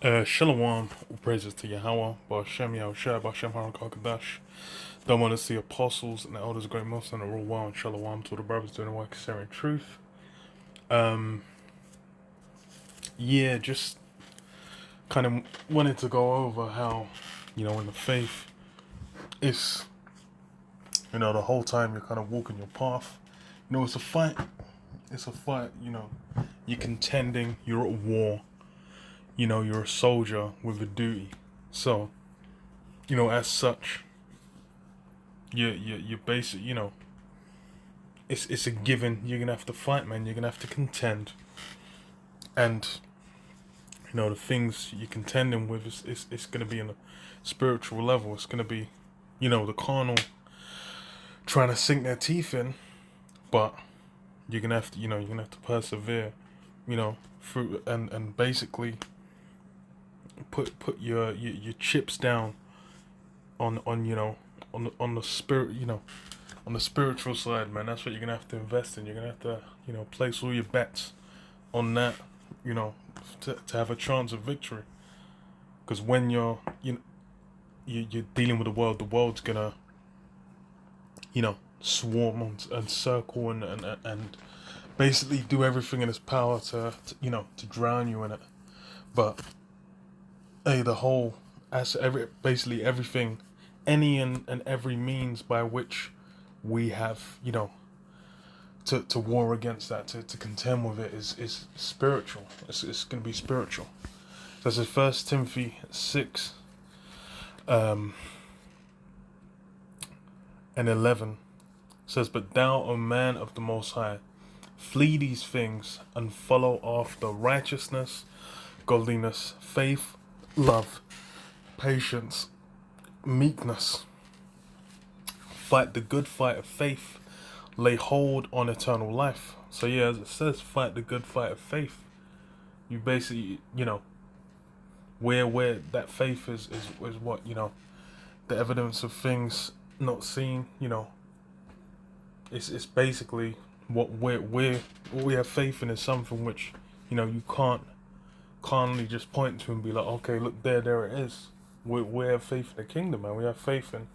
Shalom, all praises to Yahweh, Ba'ashem Yahushua, Ba'ashem HaRakakadash. Don't want to see apostles and the elders, great most, and the real well, and Shalom to the brothers doing the work, sharing truth. Um, yeah, just kind of wanted to go over how, in the faith, it's, the whole time you're kind of walking your path. It's a fight. It's a fight, you're contending, you're at war, you're a soldier with a duty. So, as such, you basic, it's a given. You're gonna have to fight, man. You're gonna have to contend, and the things you're contending with is gonna be in a spiritual level. It's gonna be, the carnal trying to sink their teeth in, but you're gonna have to, you're gonna have to persevere, through and basically put your chips down on the spirit, on the spiritual side, man. That's what you're gonna have to invest in. You're gonna have to, place all your bets on that, to have a chance of victory. Because when you're dealing with the world's gonna, swarm and circle and basically do everything in its power to drown you in it. But hey, the whole as basically everything, any and every means by which we have, to war against that, to contend with it is spiritual. It's going to be spiritual. So this is 1 Timothy 6 and 11 says, "But thou, O man of the Most High, flee these things and follow after righteousness, godliness, faith, love, patience, meekness. Fight the good fight of faith. Lay hold on eternal life." So yeah, as it says, fight the good fight of faith. You basically, where that faith is what, the evidence of things not seen. It's basically what we have faith in is something which, you can't only just point to and be like, okay, look there it is. We have faith in the kingdom, man. We have faith in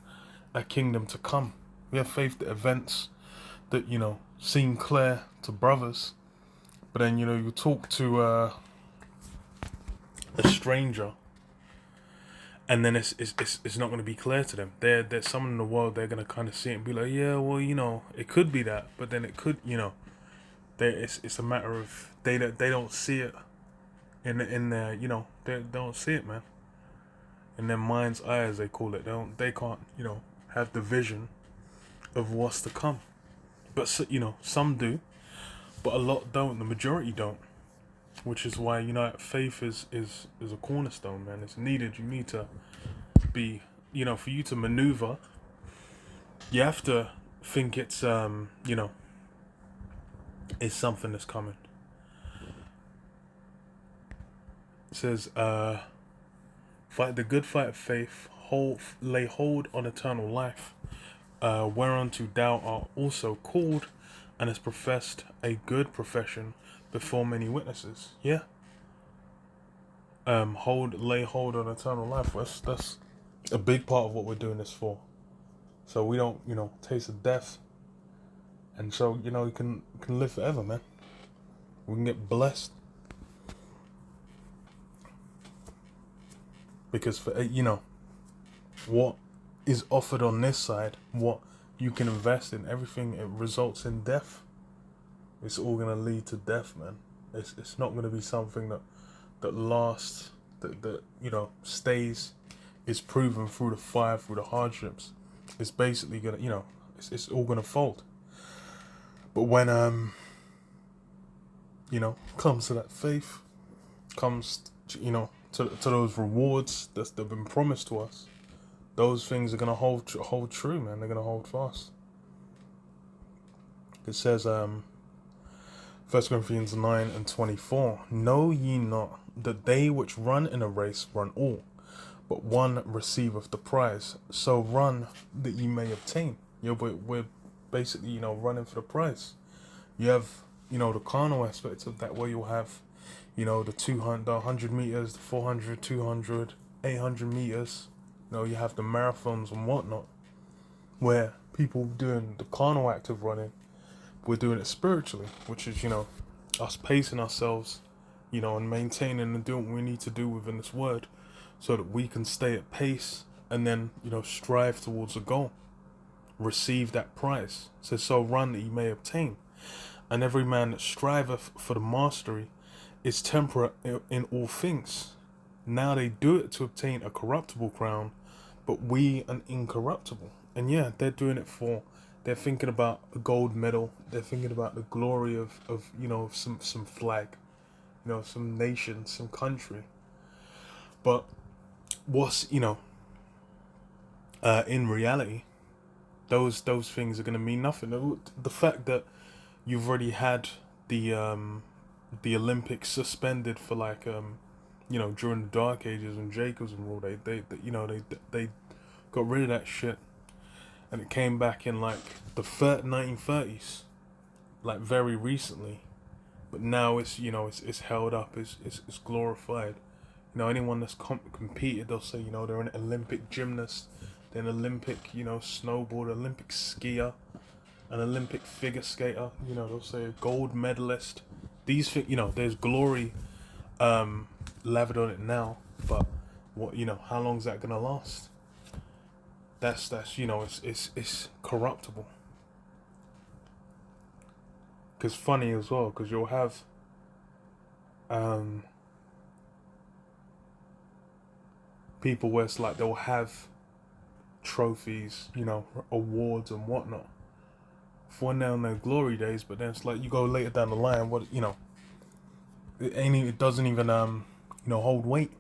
a kingdom to come. We have faith that events that, seem clear to brothers, but then, you talk to a stranger, and then it's not going to be clear to them. There's someone in the world, they're going to kind of see it and be like, yeah, well, it could be that, but then it could, it's a matter of they don't see it in their, they don't see it, man. In their mind's eye, as they call it, they can't, have the vision of what's to come. But some do, but a lot don't. The majority don't, which is why faith is a cornerstone, man. It's needed. You need to be, for you to maneuver, you have to think it's it's something that's coming. It says, fight the good fight of faith, lay hold on eternal life, whereunto thou art also called, and hast professed a good profession before many witnesses. Yeah. Lay hold on eternal life. That's a big part of what we're doing this for. So we don't, taste of death, and so you can live forever, man. We can get blessed. Because for what is offered on this side, what you can invest in, everything, it results in death. It's all gonna lead to death, man. It's not gonna be something that lasts, that stays, is proven through the fire, through the hardships. It's basically gonna, it's all gonna fold. But when comes to that faith, comes to those rewards that have been promised to us, those things are gonna hold true, man. They're gonna hold fast. It says, 1 Corinthians 9 and 24, "Know ye not that they which run in a race run all, but one receiveth the prize? So run that ye may obtain." We're basically, running for the prize. You have, the carnal aspects of that, where you'll have, You know, the 200, the 100 meters, the 400, 200, 800 meters. You know, you have the marathons and whatnot, where people doing the carnal act of running, we're doing it spiritually, which is, you know, us pacing ourselves, you know, and maintaining and doing what we need to do within this word so that we can stay at pace and then, you know, strive towards a goal. Receive that prize. It says, so run that you may obtain. And every man that striveth for the mastery is temperate in all things. Now they do it to obtain a corruptible crown, but we an incorruptible. And yeah, they're doing it for, they're thinking about a gold medal. They're thinking about the glory of you know, some flag, you know, some nation, some country. But what's, you know, in reality, those things are going to mean nothing. The fact that you've already had the Olympics suspended for like you know, during the Dark Ages when Jacobs and ruled, they you know, they got rid of that shit, and it came back in like the 1930s, like very recently. But now it's, you know, it's held up, it's glorified. You know, anyone that's competed, they'll say, you know, they're an Olympic gymnast, they're an Olympic, you know, snowboarder, Olympic skier, an Olympic figure skater. You know, they'll say a gold medalist. These things, you know, there's glory lathered on it now, but what, you know, how long is that gonna last? That's you know, it's corruptible. Because funny as well, because you'll have people where it's like they'll have trophies, you know, awards and whatnot for now in their glory days, but then it's like you go later down the line, what, you know, it doesn't even you know, hold weight.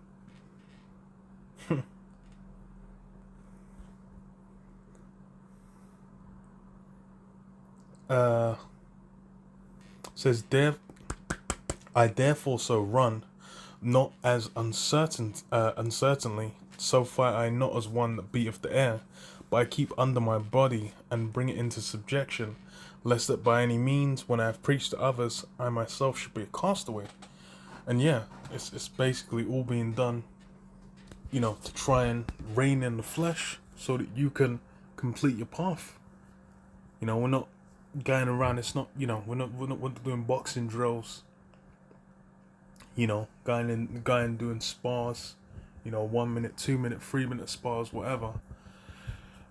Says I therefore so run, not as uncertainly, so fight I not as one that beateth the air, but I keep under my body and bring it into subjection, lest that by any means, when I have preached to others, I myself should be a castaway. And yeah, it's basically all being done, you know, to try and rein in the flesh so that you can complete your path. You know, we're not going around. It's not, you know, we're not doing boxing drills. You know, going doing spars. You know, 1 minute, 2 minute, 3 minute spars, whatever.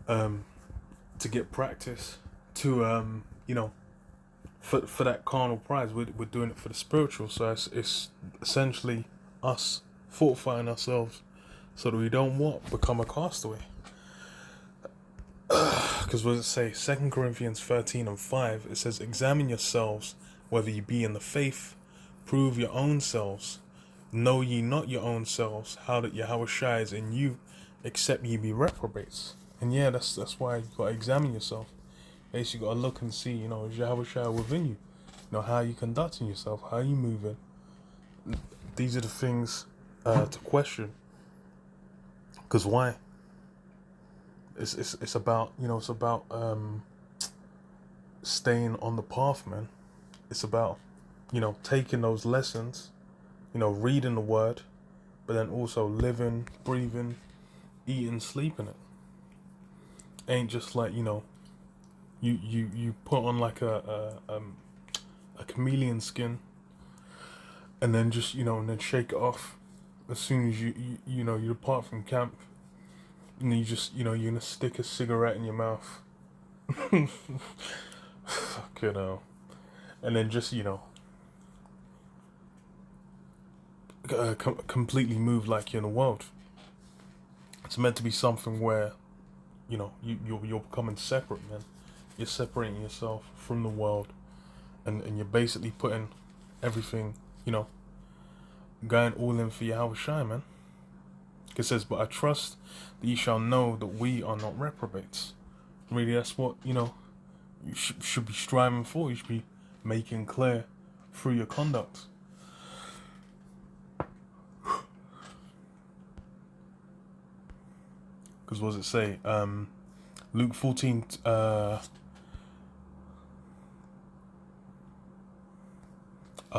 To get practice, to you know, for that carnal prize. We're doing it for the spiritual. So it's essentially us fortifying ourselves so that we don't what, become a castaway. Because what does it say? 2 Corinthians 13:5. It says, examine yourselves whether ye be in the faith, prove your own selves. Know ye not your own selves, how that Yahushua is in you, except ye be reprobates. And yeah, that's why you gotta examine yourself. Basically, you gotta look and see, you know, is Yahushua within you? You know, how are you conducting yourself? How are you moving? These are the things to question. Because why? It's about, you know, it's about staying on the path, man. It's about, you know, taking those lessons, you know, reading the word, but then also living, breathing, eating, sleeping it. Ain't just like, you know, you put on like a chameleon skin, and then just, you know, and then shake it off as soon as you know, you depart from camp. And you just, you know, you're gonna stick a cigarette in your mouth. Fucking hell. And then just, you know, completely move like you're in the world. It's meant to be something where, you know, you're becoming separate, man. You're separating yourself from the world. And you're basically putting everything, you know, going all in for Yahushua, man. It says, but I trust that ye shall know that we are not reprobates. Really, that's what, you know, you should be striving for. You should be making clear through your conduct. Because what does it say? Luke 14, I'll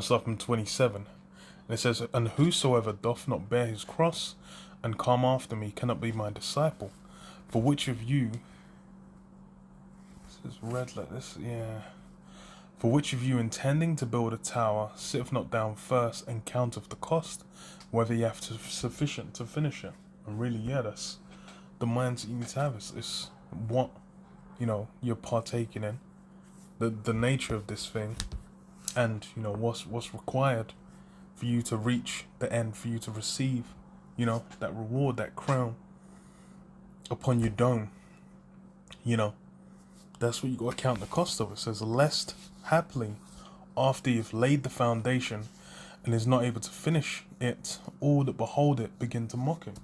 start from 27. And it says, and whosoever doth not bear his cross and come after me cannot be my disciple. For which of you, this is red like this, yeah. For which of you intending to build a tower sitteth not down first and counteth the cost, whether you have sufficient to finish it? And really, yeah, that's the mindset you need to have. Is what, you're partaking in, the nature of this thing, and what's required for you to reach the end, for you to receive, that reward, that crown upon your dome. That's what you got to count the cost of. It says, lest happily, after you've laid the foundation and is not able to finish it, all that behold it begin to mock him.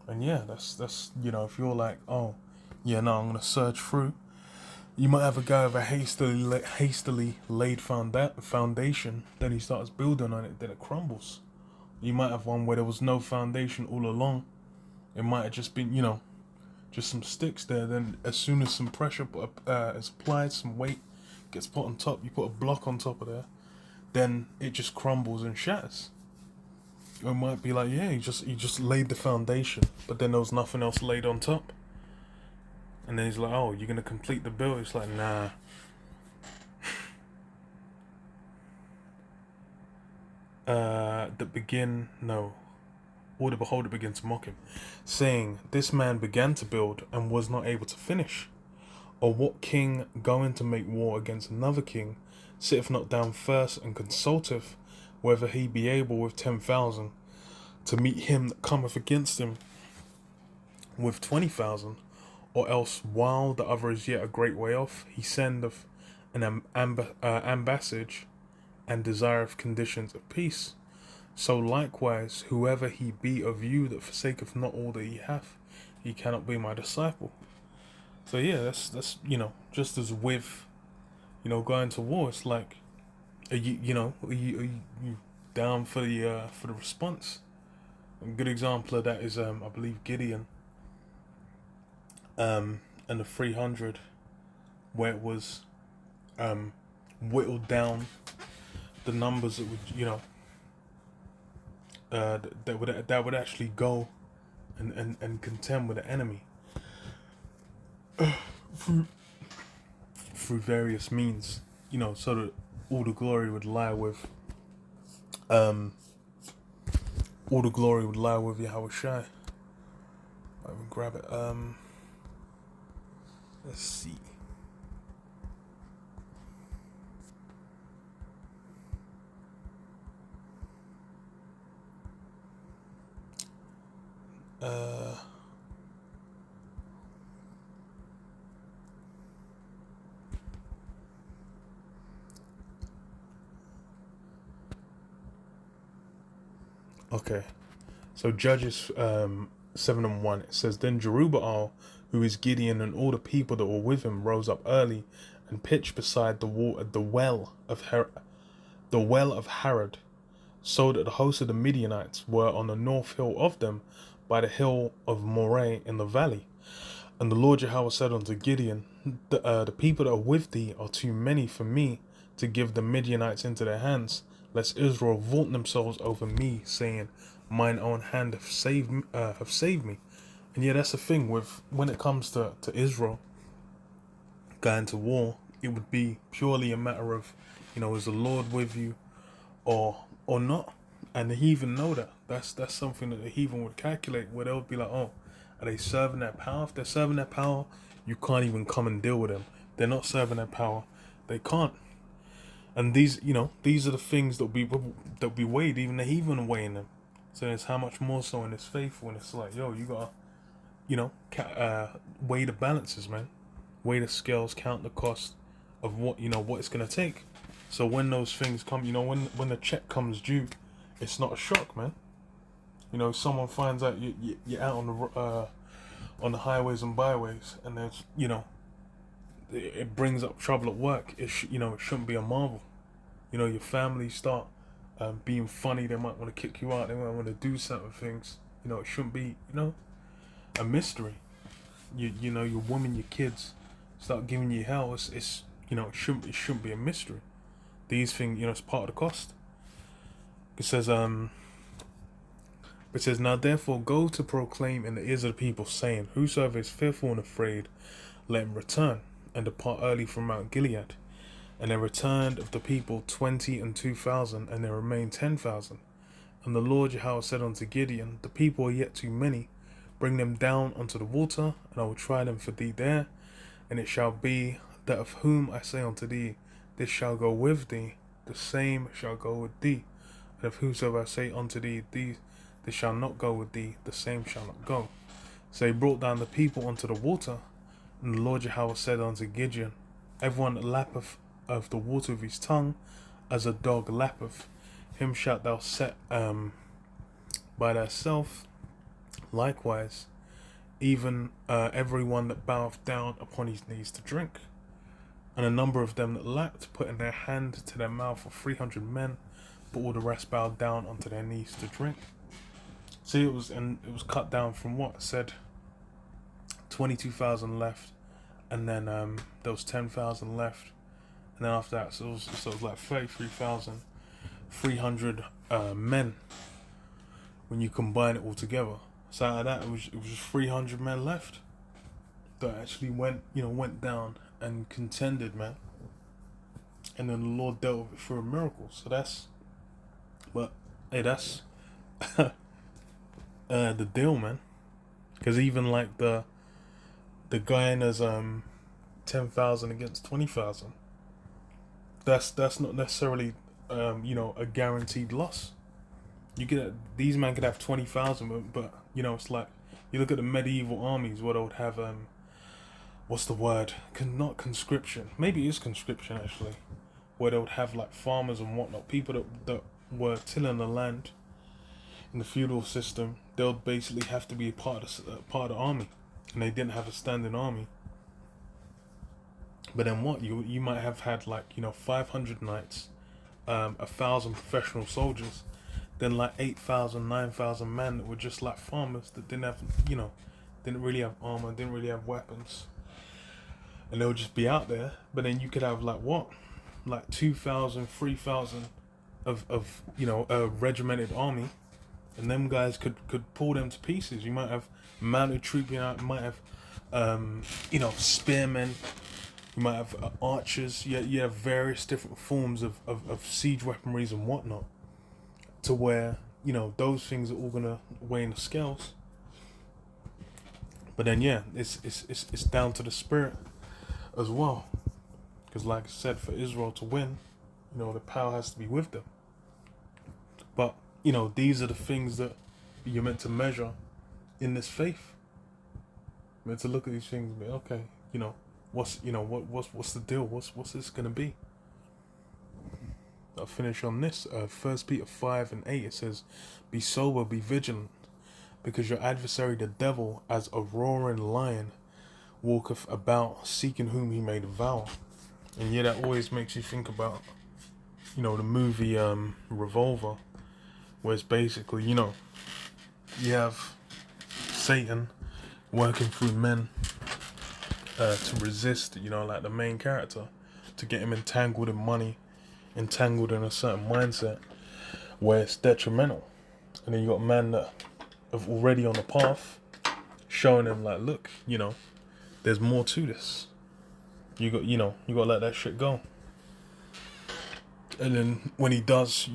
And yeah, that's if you're like, oh, yeah, no, I'm gonna surge through. You might have a guy with a hastily laid foundation, then he starts building on it, then it crumbles. You might have one where there was no foundation all along. It might have just been, just some sticks there. Then as soon as some pressure is applied, some weight gets put on top, you put a block on top of there, then it just crumbles and shatters. It might be like, yeah, you just laid the foundation, but then there was nothing else laid on top. And then he's like, oh, you're going to complete the build? It's like, nah. All the beholder begin to mock him, saying, this man began to build and was not able to finish. Or what king going to make war against another king sitteth not down first and consulteth whether he be able with 10,000 to meet him that cometh against him with 20,000? Or else, while the other is yet a great way off, he sendeth an ambassage and desireth conditions of peace. So likewise, whoever he be of you that forsaketh not all that he hath, he cannot be my disciple. So yeah, that's just as with going to war. It's like, are you down for the response? A good example of that is I believe Gideon. And the 300, where it was whittled down the numbers that would that would actually go and contend with the enemy through various means, so that all the glory would lie with Yahweh Shai. I will grab it. Let's see. Okay. So Judges 7:1, it says, then Jerubbaal, who is Gideon, and all the people that were with him rose up early and pitched beside the well of Harod, so that the host of the Midianites were on the north hill of them, by the hill of Moreh in the valley. And the Lord Yahweh said unto Gideon, the people that are with thee are too many for me to give the Midianites into their hands, lest Israel vaunt themselves over me, saying, mine own hand have saved me. And yeah, that's the thing with when it comes to Israel going to war, it would be purely a matter of, is the Lord with you or not? And the heathen know that. That's something that the heathen would calculate, where they would be like, oh, are they serving that power? If they're serving that power, you can't even come and deal with them. They're not serving that power, they can't. And these are the things that'll be weighed. Even the heathen are weighing them. So it's how much more so in this faith, when it's like, yo, you gotta, weigh the balances, man. Weigh the scales, count the cost of what it's gonna take. So when those things come, when the check comes due, it's not a shock, man. Someone finds out you're out on the highways and byways, and there's it brings up trouble at work. It shouldn't be a marvel. Your family start being funny. They might want to kick you out. They might want to do certain things. It shouldn't be a mystery. Your woman, your kids start giving you hell. It's it shouldn't be a mystery. These things, it's part of the cost. It says, now therefore go to proclaim in the ears of the people, saying, whosoever is fearful and afraid, let him return, and depart early from Mount Gilead. And there returned of the people 22,000, and there remained 10,000. And the Lord Yahweh said unto Gideon, the people are yet too many, bring them down unto the water, and I will try them for thee there. And it shall be that of whom I say unto thee, this shall go with thee, the same shall go with thee. And of whosoever I say unto thee, this shall not go with thee, the same shall not go. So he brought down the people unto the water, and the Lord Yahweh said unto Gideon, everyone that lappeth of the water with his tongue, as a dog lappeth, him shalt thou set by thyself. Likewise, even every one that boweth down upon his knees to drink. And a number of them that lapped, putting their hand to their mouth of 300 men, but all the rest bowed down unto their knees to drink. See, it was cut down from what? It said 22,000 left, and then there was 10,000 left, and then after that, so it was like 33,300 men when you combine it all together. So out of that, it was just 300 men left that actually went down and contended, man. And then the Lord dealt with it through a miracle. So that's the deal, man. Because even like the Guyana's 10,000 against 20,000, that's not necessarily a guaranteed loss. These men could have 20,000, but it's like you look at the medieval armies where they would have what's the word? Not conscription. Maybe it is conscription actually, where they would have like farmers and whatnot, people that were tilling the land in the feudal system. They would basically have to be a part of the army, and they didn't have a standing army. But then what? You might have had 500 knights, 1,000 professional soldiers, then like 8,000, 9,000 men that were just like farmers that didn't have didn't really have armor, didn't really have weapons, and they would just be out there. But then you could have like 2,000, 3,000 of a regimented army, and them guys could pull them to pieces. You might have mounted troops, you might have spearmen, you might have archers. You have various different forms of siege weaponries and whatnot, to where those things are all gonna weigh in the scales. But then it's down to the spirit as well, because like I said, for Israel to win, the power has to be with them. But these are the things that you're meant to measure in this faith. You're meant to look at these things and be, okay, what's the deal? What's this gonna be? I'll finish on this. 1 Peter 5:8, it says, be sober, be vigilant, because your adversary the devil, as a roaring lion, walketh about, seeking whom he may devour. And that always makes you think about the movie Revolver, where it's basically you have Satan working through men to resist like the main character, to get him entangled in money, entangled in a certain mindset where it's detrimental. And then you got men that are already on the path, showing them like, look, there's more to this. You got to let that shit go. And then when he does,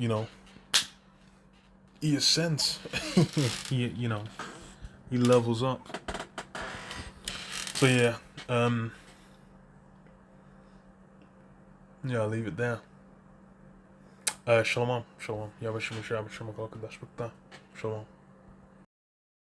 he ascends. he levels up. So I'll leave it there. Shalom. Shalom. Shalom.